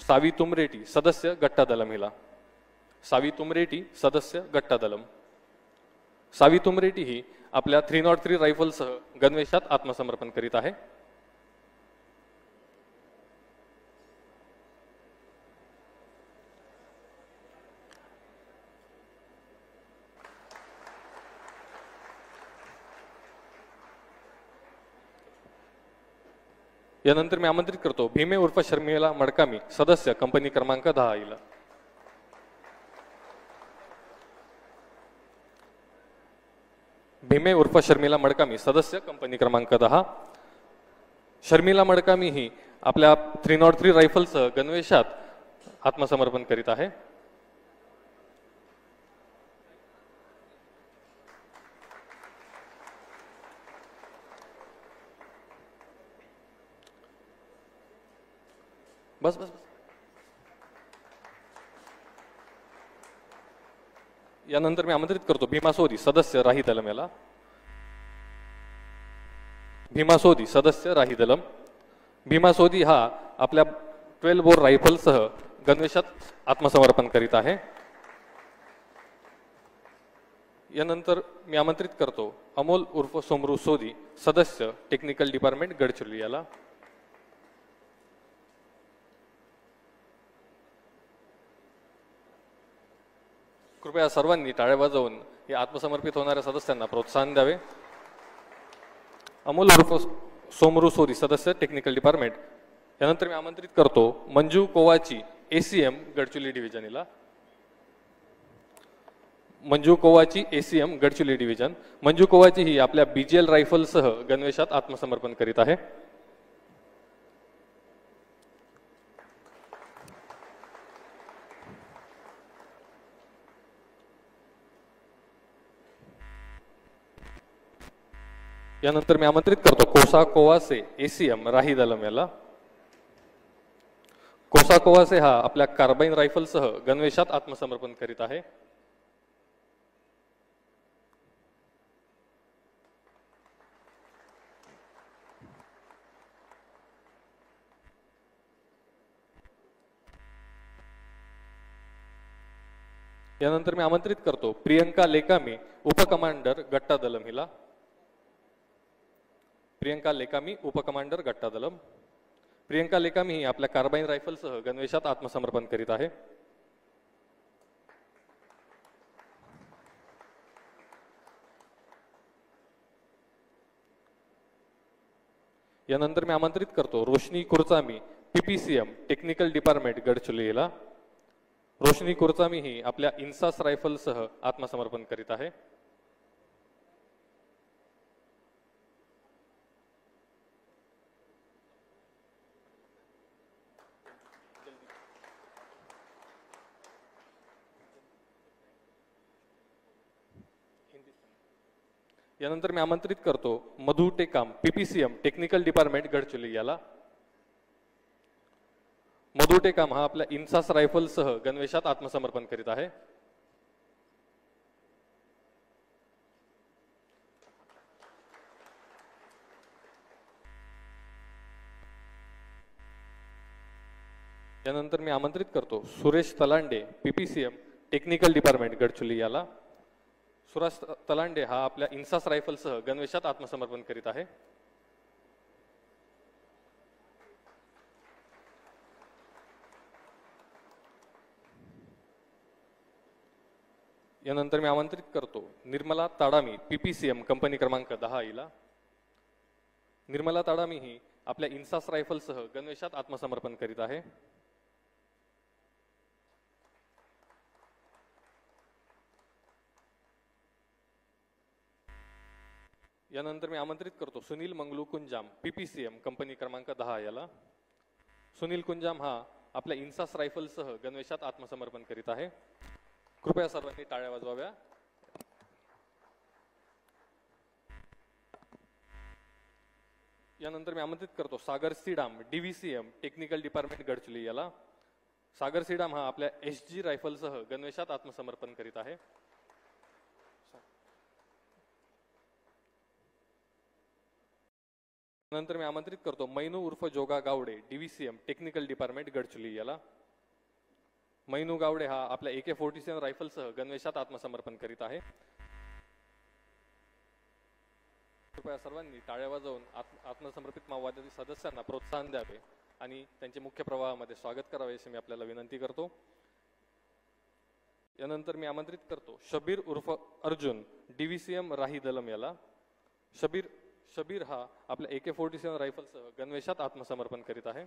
सावी तुमरेटी सदस्य गट्टा दलम हिला। सावी तुमरेटी सदस्य गट्टा दलम। सावी तुमरेटी ही आपल्या 303 रायफलसह गणवेशात आत्मसमर्पण करीत आहे। यानंतर मी आमंत्रित करतो भीमे उर्फ शर्मिला मडकामी सदस्य कंपनी क्रमांक 10 हिला। भीमे उर्फ शर्मिला मडकामी सदस्य कंपनी क्रमांक 10। शर्मिला मडकामी ही आपल्या 303 रायफलसह गणवेशात आत्मसमर्पण करीत आहे। बस बस बस। यानंतर मी आमंत्रित करतो भीमा सोदी सदस्य राही दलम याला। भीमा सोदी सदस्य राही दलम। भीमा सोदी हा आपल्या 12 बोर रायफलसह गणवेशात आत्मसमर्पण करीत आहे। यानंतर मी आमंत्रित करतो अमोल उर्फ सोमरू सोदी सदस्य टेक्निकल डिपार्टमेंट गडचिरोली याला। कृपया सर्वांनी टाळ्या वाजवून हे आत्मसमर्पित होणाऱ्या सदस्यांना प्रोत्साहन द्यावे। अमोल उर्फ सोमरू सोदी सदस्य टेक्निकल डिपार्टमेंट। यानंतर मी आमंत्रित करतो मंजू कोवाची एसीएम गडचिरोली डिव्हिजन हिला। Manju Kovachi ACM Gadchiroli division. मंजू कोवाची ही आपल्या बीजीएल रायफलसह गणवेशात आत्मसमर्पण करीत आहे। यानंतर मी आमंत्रित करतो कोसा कोवासे एसीएम राही दलम याला। कोसा कोवासे हा आपल्या कार्बाइन रायफलसह गणवेशात आत्मसमर्पण करीत आहे। यानंतर मी आमंत्रित करतो प्रियंका लेकामी उपकमांडर गट्टा दलम हिला। प्रियंका लेकामी उपकमांडर गट्टा दलम। प्रियंका लेकामी ही आपल्या कार्बाइन रायफलसह गणवेशात आत्मसमर्पण करीत आहे। यानंतर मी आमंत्रित करतो रोशनी कुरचामी पीपीसीएम टेक्निकल डिपार्टमेंट गडचिरोली हिला। रोशनी कुरचामी ही आपल्या इन्सास रायफलसह आत्मसमर्पण करीत आहे। यानंतर मी आमंत्रित करतो Madhu Tekam PPCM technical department Gadchiroli याला। मधु टेकाम हा आपल्या इन्सास रायफलसह गणवेशात आत्मसमर्पण करीत आहे। यानंतर मी आमंत्रित करतो Suresh Talande PPCM technical department Gadchiroli याला। सुरेश तलांडे हा आपल्या इन्सास रायफलसह गणवेशात आत्मसमर्पण करीत आहे। यानंतर मी आमंत्रित करतो निर्मला ताडामी पीपीसीएम कंपनी क्रमांक 10 हिला। निर्मला ताडामी ही आपल्या इन्सास रायफलसह गणवेशात आत्मसमर्पण करीत आहे। यानंतर मी आमंत्रित करतो सुनील मंगलू कुंजाम पीपीसीएम कंपनी क्रमांक 10 याला। सुनील कुंजाम हा आपल्या इन्सास रायफलसह गणवेशात आत्मसमर्पण करीत आहे। कृपया सर्वांनी टाळ्या वाजवाव्या। यानंतर मी आमंत्रित करतो सागर सीडाम डीव्हीसीएम टेक्निकल डिपार्टमेंट गडचिरोली याला। सागर सीडाम हा आपल्या एसजी रायफलसह गणवेशात आत्मसमर्पण करीत आहे। नंतर मी आमंत्रित करतो मैनू उर्फ जोगा गावडे डीव्हीसीएम टेक्निकल डिपार्टमेंट गडचिरोली याला। मैनू गावडे हा आपल्या AK-47 रायफलसह गणवेशात आत्मसमर्पण करीत आहे. कृपया सर्वांनी टाळ्या वाजवून आत्मसमर्पित माओवादी सदस्यांना प्रोत्साहन द्यावे आणि त्यांचे मुख्य प्रवाहामध्ये स्वागत करावे अशी मी आपल्याला विनंती करतो. यानंतर मी आमंत्रित करतो शबीर उर्फ अर्जुन DVCM राही दलम याला. शबीर हा आपल्या AK-47 रायफलसह गणवेशात आत्मसमर्पण करीत आहे.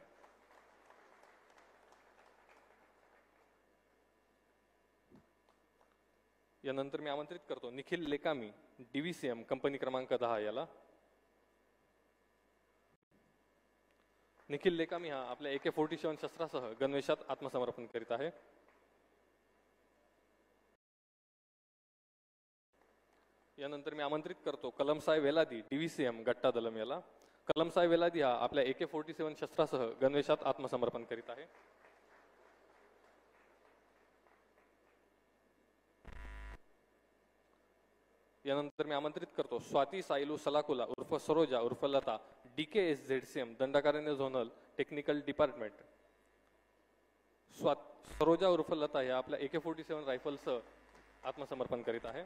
यानंतर मी आमंत्रित करतो निखिल लेकामी DVCM कंपनी क्रमांक 10 याला. निखिल लेकामी हा आपल्या AK-47 शस्त्रासह गणवेशात आत्मसमर्पण करीत आहे. यानंतर मी आमंत्रित करतो कलमसाई वेलादी DVCM गट्टा दलम याला. कलमसाई वेलादी हा आपल्या AK-47 शस्त्रासह गणवेशात आत्मसमर्पण करीत आहे. यानंतर मी आमंत्रित करतो स्वाती सायलू सलाकुला उर्फ सरोजा उर्फ Lata DKSZCM Dandakaranya zonal technical department. Saroja उर्फ लता या आपल्या AK-47 रायफलसह आत्मसमर्पण करीत आहे.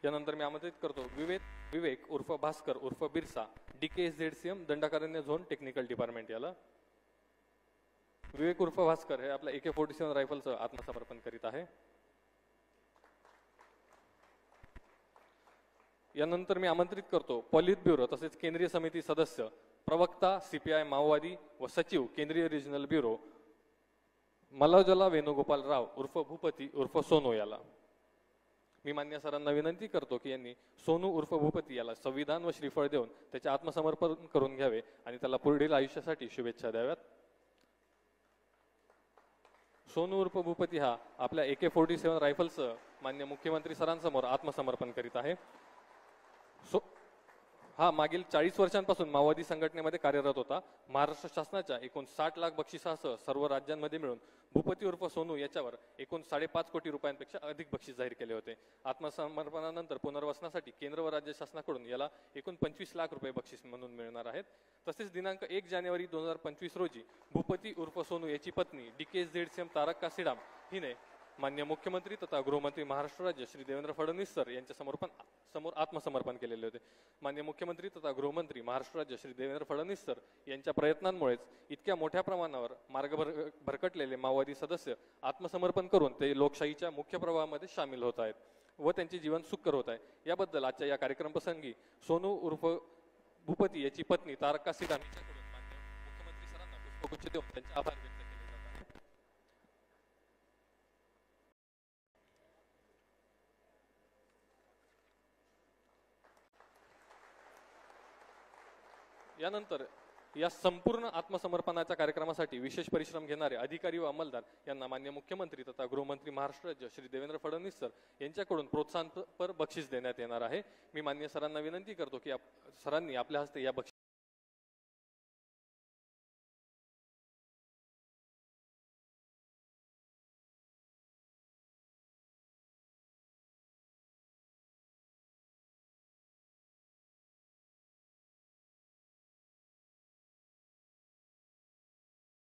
यानंतर मी आमंत्रित करतो विवेक उर्फ भास्कर उर्फ Birsa DKSZCM Dandakaranya zone technical department याला. विवेक उर्फ भास्कर हे आपल्या AK-47 रायफलसह आत्मसमर्पण करीत आहे. यानंतर मी आमंत्रित करतो पॉलिट ब्युरो तसेच केंद्रीय समिती सदस्य प्रवक्ता CPI माओवादी व सचिव केंद्रीय रिजनल ब्युरो मलाजला वेणुगोपाल राव उर्फ भूपती उर्फ सोनू याला. मी मान्य सरांना विनंती करतो की यांनी सोनू उर्फ भूपती याला संविधान व श्रीफळ देऊन त्याचे आत्मसमर्पण करून घ्यावे आणि त्याला पुढील आयुष्यासाठी शुभेच्छा द्याव्यात. सोनू उर्फ भूपती हा आपल्या AK-47 रायफलसह मान्य मुख्यमंत्री सरांसमोर आत्मसमर्पण करीत आहे. हा मागील 40 वर्षांपासून माओवादी संघटनेमध्ये कार्यरत होता. महाराष्ट्र शासनाच्या एकूण 60 लाख बक्षिसासह सर्व राज्यांमध्ये मिळून भूपती उर्फ सोनू याच्यावर एकूण 5.5 कोटी रुपयांपेक्षा अधिक बक्षीस जाहीर केले होते. आत्मसमर्पणानंतर पुनर्वसनासाठी केंद्र व राज्य शासनाकडून याला एकूण 25 लाख रुपये बक्षीस म्हणून मिळणार आहेत. तसेच दिनांक 1 जानेवारी 2025 रोजी भूपती उर्फ सोनू याची पत्नी DKSZCM तारक कासिडाम हिने मान्य मुख्यमंत्री तथा गृहमंत्री महाराष्ट्र राज्य श्री देवेंद्र फडणवीस सर यांच्या समोर आत्मसमर्पण केलेले होते. मान्य मुख्यमंत्री तथा गृहमंत्री महाराष्ट्र राज्य श्री देवेंद्र फडणवीस सर यांच्या प्रयत्नांमुळेच इतक्या मोठ्या प्रमाणावर मार्ग भरकटलेले माओवादी सदस्य आत्मसमर्पण करून ते लोकशाहीच्या मुख्य प्रवाहामध्ये सामील होत आहेत व त्यांचे जीवन सुखकर होत आहे. याबद्दल आजच्या या कार्यक्रम प्रसंगी सोनू उर्फ भूपती याची पत्नी तारक कासिडाम यांच्याकडून मान्य मुख्यमंत्री सरांना पुष्पगुच्छ देऊन त्यांचे आभार व्यक्त केले जात आहेत. यानंतर या संपूर्ण आत्मसमर्पणाच्या कार्यक्रमासाठी विशेष परिश्रम घेणारे अधिकारी व अंमलदार यांना मान्य मुख्यमंत्री तथा गृहमंत्री महाराष्ट्र राज्य श्री देवेंद्र फडणवीस सर यांच्याकडून प्रोत्साहनपर बक्षीस देण्यात येणार आहे. मी मान्य सरांना विनंती करतो की सरांनी आपल्या हस्ते या